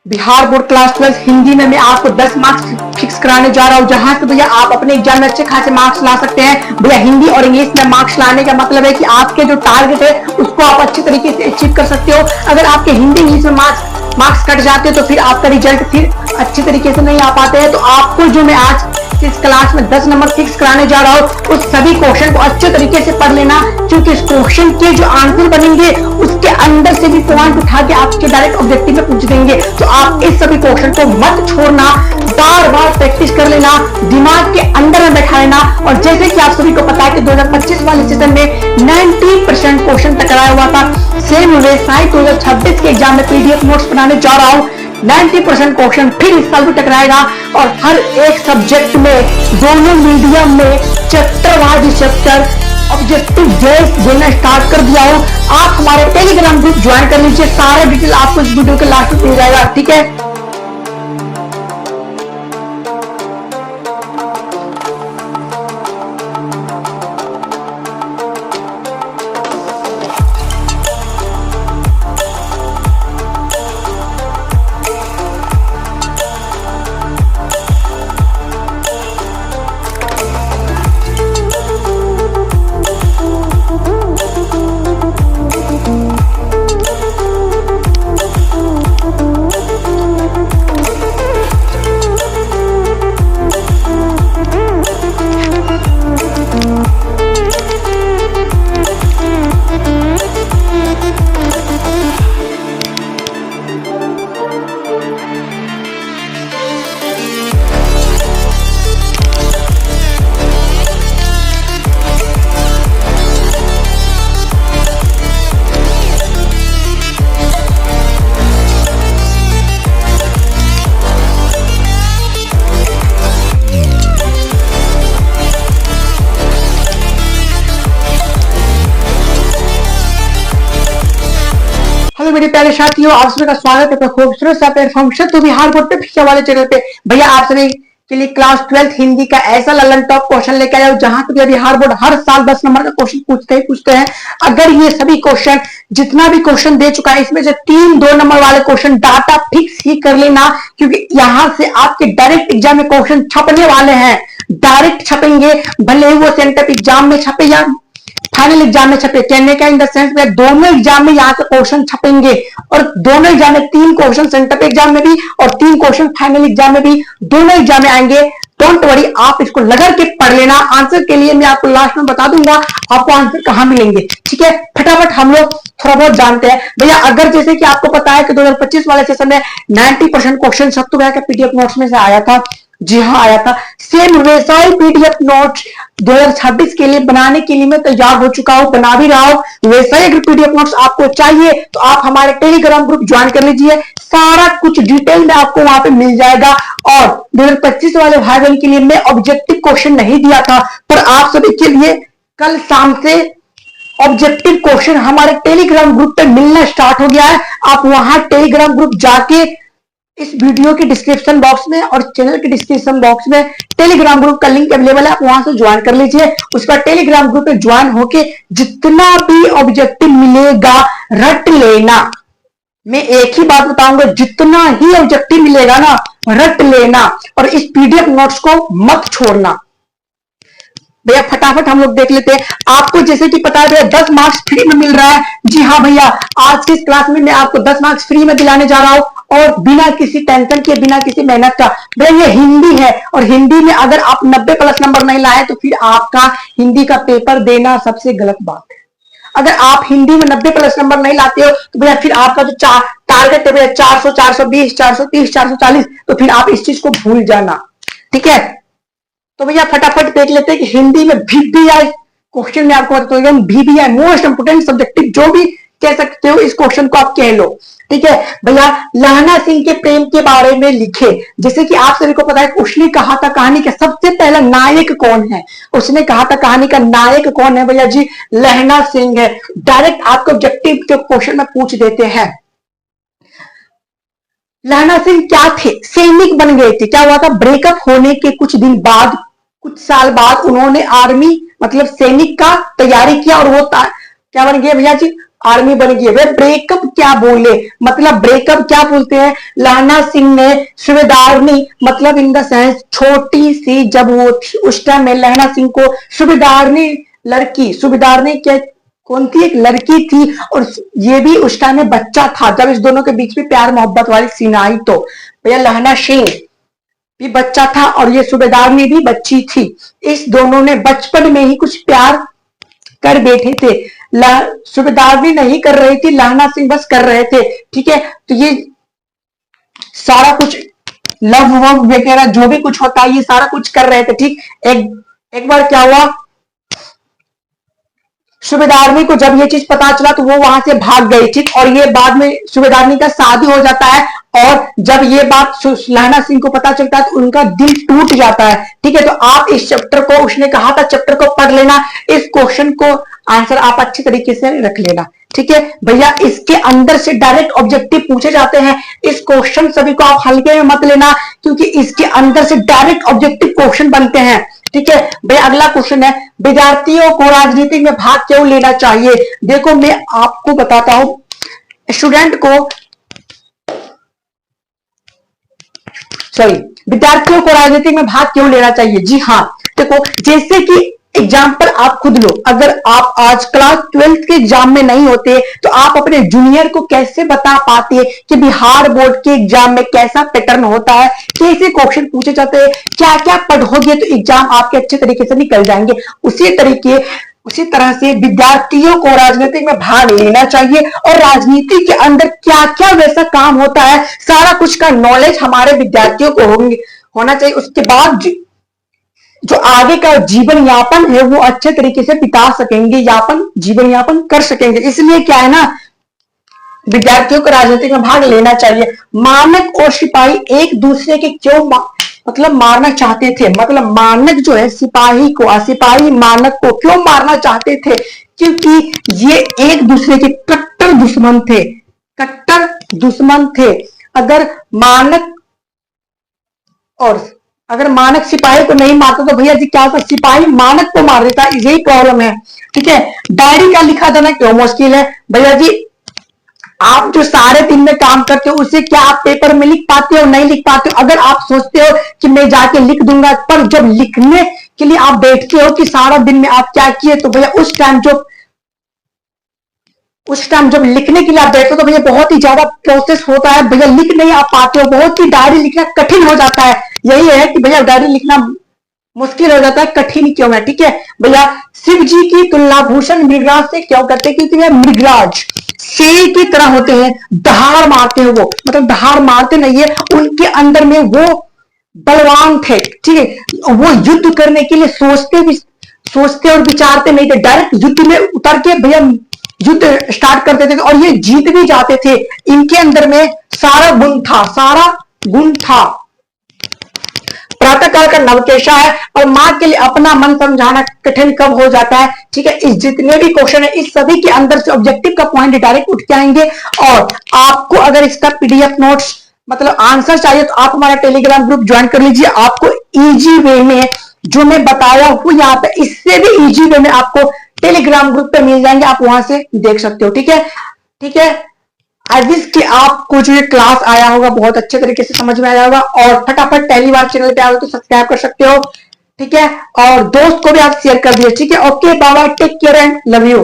Bihar board class 12 Hindi में मैं आपको 10 मार्क्स फिक्स कराने जा रहा हूं, जहां से भैया आप अपने एग्जाम में अच्छे खासे मार्क्स ला सकते हैं। भैया हिंदी और इंग्लिश में मार्क्स लाने का मतलब है कि आपके जो टारगेट है उसको आप अच्छी तरीके से अचीव कर सकते हो। अगर आपके हिंदी इंग्लिश में मार्क्स कट जाते हैं तो फिर आपका रिजल्ट फिर अच्छी तरीके से नहीं आ पाते हैं। तो आपको जो मैं आज इस क्लास में 10 नंबर फिक्स कराने जा रहा हूं, उस सभी क्वेश्चन को अच्छे तरीके से पढ़ लेना, क्योंकि इस क्वेश्चन के जो आंसर बनेंगे उसके अंदर से भी पॉइंट उठा के आपके डायरेक्ट ऑब्जेक्टिव में पूछ देंगे। तो आप इस सभी क्वेश्चन को मत छोड़ना, बार बार प्रैक्टिस कर लेना, दिमाग के अंदर में बैठा लेना। और जैसे कि आप सभी को पता है कि 2025 वाले सेशन में 90% क्वेश्चन टकराया हुआ था, सेम वैसा ही 2026 के एग्जाम में पीडीएफ नोट्स बनाने जा रहा हूं। 90% क्वेश्चन फिर इस साल भी टकराएगा और हर एक सब्जेक्ट में, दोनों मीडियम में chapter wise chapter objective base देना स्टार्ट कर दिया हूं। आप हमारे टेलीग्राम ग्रुप ज्वाइन कर लीजिए, सारा डिटेल आपको इस वीडियो के लास्ट में मिल जाएगा, ठीक है। हेलो मेरे प्यारे साथियों, आप सभी का स्वागत है खूबसूरत सा प्लेटफॉर्म तो बिहार बोर्ड पे फिक्स वाले चैनल पे। भैया आप सभी के लिए क्लास 12 हिंदी का ऐसा ललन टॉप क्वेश्चन लेके आया हूं, जहां पे बिहार बोर्ड हर साल 10 नंबर का क्वेश्चन पूछते हैं। अगर ये सभी क्वेश्चन, जितना भी क्वेश्चन दे चुका है, इसमें से 2 नंबर वाले क्वेश्चन डाटा फिक्स ही कर लेना, क्योंकि यहां से आपके डायरेक्ट एग्जाम में क्वेश्चन छपने वाले हैं। डायरेक्ट छपेंगे, भले ही वो सेंटर एग्जाम में छपे या फाइनल एग्जाम में छपे। कहने का इन द सेंस में दोनों एग्जाम में यहाँ से क्वेश्चन छपेंगे, और दोनों एग्जाम में 3 क्वेश्चन सेंटर एग्जाम में भी और 3 क्वेश्चन फाइनल एग्जाम में भी, दोनों एग्जाम में आएंगे। डोंट वरी, आप इसको लगा के पढ़ लेना। आंसर के लिए मैं आपको लास्ट में बता दूंगा आपको आंसर कहां मिलेंगे, ठीक है। फटाफट हम लोग थोड़ा बहुत जानते हैं भैया। अगर जैसे कि आपको पता है कि 2025 वाले सेशन में 90% क्वेश्चन सत्तू का पीडीएफ नोट्स में से आया था, जी हाँ आया था। सेम वैसा ही पीडीएफ नोट्स 2026 के लिए बनाने के लिए मैं तैयार हो चुका हूं, बना भी रहा हूं। वैसा ही अगर पीडीएफ नोट्स आपको चाहिए तो आप हमारे टेलीग्राम ग्रुप ज्वाइन कर लीजिए, सारा कुछ डिटेल में आपको वहां पे मिल जाएगा। और 2025 वाले भाई बहन के लिए मैं ऑब्जेक्टिव क्वेश्चन नहीं दिया था, पर आप सभी के लिए कल शाम से ऑब्जेक्टिव क्वेश्चन हमारे टेलीग्राम ग्रुप पे मिलना स्टार्ट हो गया है। आप वहां टेलीग्राम ग्रुप जाके इस वीडियो के डिस्क्रिप्शन बॉक्स में और चैनल के डिस्क्रिप्शन बॉक्स में टेलीग्राम ग्रुप का लिंक अवेलेबल है, आप वहां से ज्वाइन कर लीजिए। उसका टेलीग्राम ग्रुप में ज्वाइन होके जितना भी ऑब्जेक्टिव मिलेगा रट लेना। मैं एक ही बात बताऊंगा, जितना ही ऑब्जेक्टिव मिलेगा ना रट लेना, और इस पीडीएफ नोट्स को मत छोड़ना। भैया फटाफट हम लोग देख लेते हैं। आपको जैसे कि पता है भैया 10 मार्क्स फ्री में मिल रहा है। जी हाँ भैया, आज की इस क्लास में मैं आपको 10 मार्क्स फ्री में दिलाने जा रहा हूं, और बिना किसी टेंशन के, बिना किसी मेहनत का। भैया ये हिंदी है, और हिंदी में अगर आप 90+ नंबर नहीं लाए तो फिर आपका हिंदी का पेपर देना सबसे गलत बात है। अगर आप हिंदी में 90+ नंबर नहीं लाते हो तो भैया फिर आपका जो टारगेट है भैया 400, 420, 430, 440, तो फिर आप इस चीज को भूल जाना, ठीक है। तो भैया फटाफट देख लेते हैं कि हिंदी में VBI क्वेश्चन में आपको बताता हूं। VBI मोस्ट इंपोर्टेंट सब्जेक्टिव, जो भी कह सकते हो इस क्वेश्चन को आप कह लो, ठीक है। भैया लहना सिंह के प्रेम के बारे में लिखे। जैसे कि आप सभी को पता है, उसने कहा था कहानी का सबसे पहला नायक कौन है, उसने कहा था कहानी का नायक कौन है भैया जी, लहना सिंह है। डायरेक्ट आपको ऑब्जेक्टिव के क्वेश्चन में पूछ देते हैं। लहना सिंह क्या थे, सैनिक बन गए थे। क्या हुआ था, ब्रेकअप होने के कुछ दिन बाद, कुछ साल बाद उन्होंने आर्मी मतलब सैनिक का तैयारी किया, और वो क्या बन गए भैया जी, आर्मी बन गई। वे ब्रेकअप क्या बोले, मतलब ब्रेकअप क्या बोलते हैं, लहना सिंह ने सूबेदारनी, मतलब इन द सेंस छोटी सी जब वो थी उस टाइम में लहना सिंह को सूबेदारनी लड़की, सूबेदारनी क्या कौन थी, एक लड़की थी, और ये भी उस टाइम में बच्चा था जब इस दोनों के बीच में प्यार मोहब्बत वाली सीन आई। तो भैया लहना सिंह भी बच्चा था और ये सूबेदारनी भी बच्ची थी। इस दोनों ने बचपन में ही कुछ प्यार कर बैठे थे। सूबेदारनी नहीं कर रही थी, लहना सिंह बस कर रहे थे। ठीक है, तो ये सारा कुछ लव वव वगैरह जो भी कुछ होता है ये सारा कुछ कर रहे थे। ठीक, एक बार क्या हुआ, सूबेदारनी को जब ये चीज पता चला तो वो वहां से भाग गई। ठीक, और ये बाद में सूबेदारनी का शादी हो जाता है, और जब ये बात लहना सिंह को पता चलता है तो उनका दिल टूट जाता है। ठीक है, तो आप इस चैप्टर को, उसने कहा था चैप्टर को पढ़ लेना, इस क्वेश्चन को आंसर आप अच्छी तरीके से रख लेना। ठीक है भैया, इसके अंदर से डायरेक्ट ऑब्जेक्टिव पूछे जाते हैं। इस क्वेश्चन सभी को आप हल्के में मत लेना, क्योंकि इसके अंदर से डायरेक्ट ऑब्जेक्टिव क्वेश्चन बनते हैं। ठीक है भैया, अगला क्वेश्चन है, विद्यार्थियों को राजनीति में भाग क्यों लेना चाहिए। देखो मैं आपको बताता हूं, स्टूडेंट को, सॉरी, विद्यार्थियों को राजनीति में भाग क्यों लेना चाहिए। जी हाँ, देखो जैसे कि एग्जाम्पल आप खुद लो, अगर आप आज क्लास 12th के एग्जाम में नहीं होते तो आप अपने जूनियर को कैसे बता पाते कि बिहार बोर्ड के एग्जाम में कैसा पैटर्न होता है, कैसे क्वेश्चन पूछे जाते हैं, क्या क्या पढ़ोगे तो एग्जाम आपके अच्छे तरीके से निकल जाएंगे। उसी तरह से विद्यार्थियों को राजनीति में भाग लेना चाहिए, और राजनीति के अंदर क्या क्या वैसा काम होता है सारा कुछ का नॉलेज हमारे विद्यार्थियों को होना चाहिए। उसके बाद जो आगे का जीवन यापन है वो अच्छे तरीके से बिता सकेंगे, जीवन यापन कर सकेंगे। इसलिए क्या है ना, विद्यार्थियों को राजनीति में भाग लेना चाहिए। मानक और सिपाही एक दूसरे के क्यों मतलब मारना चाहते थे, मतलब मानक जो है सिपाही को, सिपाही मानक को क्यों मारना चाहते थे, क्योंकि ये एक दूसरे के कट्टर दुश्मन थे। अगर मानक सिपाही को नहीं मारता तो भैया जी क्या होता, सिपाही मानक को मार देता, यही प्रॉब्लम है। ठीक है, डायरी का लिखा देना क्यों मुश्किल है भैया जी, आप जो सारे दिन में काम करते हो उसे क्या आप पेपर में लिख पाते हो, नहीं लिख पाते हो। अगर आप सोचते हो कि मैं जाके लिख दूंगा, पर जब लिखने के लिए आप बैठते हो कि सारा दिन में आप क्या किए, तो भैया उस टाइम जब लिखने के लिए आप बैठते हो तो भैया बहुत ही ज्यादा प्रोसेस होता है, भैया लिख नहीं आ पाते हो, बहुत ही डायरी लिखना कठिन हो जाता है। यही है कि भैया डायरी लिखना मुश्किल हो जाता है, कठिन क्यों है। ठीक है भैया, शिव जी की तुलना भूषण मृगराज से क्यों करते हैं, क्योंकि मृगराज शेर की तरह होते हैं, दहाड़ मारते हैं, वो मतलब दहाड़ मारते नहीं है, उनके अंदर में वो बलवान थे। ठीक है, वो युद्ध करने के लिए सोचते और विचारते नहीं थे, डायरेक्ट युद्ध में उतर के भैया युद्ध स्टार्ट करते थे और ये जीत भी जाते थे। इनके अंदर में सारा गुण था। प्रातःकाल का नवकेशा है, और मां के लिए अपना मन समझाना कठिन कब हो जाता है। ठीक है, इस जितने भी क्वेश्चन है इस सभी के अंदर से ऑब्जेक्टिव का पॉइंट डायरेक्ट उठ के आएंगे। और आपको अगर इसका पीडीएफ नोट्स मतलब आंसर चाहिए तो आप हमारा टेलीग्राम ग्रुप ज्वाइन कर लीजिए। आपको इजी वे में जो मैं बताया हूं यहाँ पे, इससे भी इजी वे में आपको टेलीग्राम ग्रुप पे मिल जाएंगे, आप वहां से देख सकते हो। ठीक है, आई विश कि आपको जो ये क्लास आया होगा बहुत अच्छे तरीके से समझ में आया होगा, और फटाफट पहली बार चैनल पे आए हो तो सब्सक्राइब कर सकते हो। ठीक है, और दोस्त को भी आप शेयर कर दिए। ठीक है, ओके बाबा, take care and love you.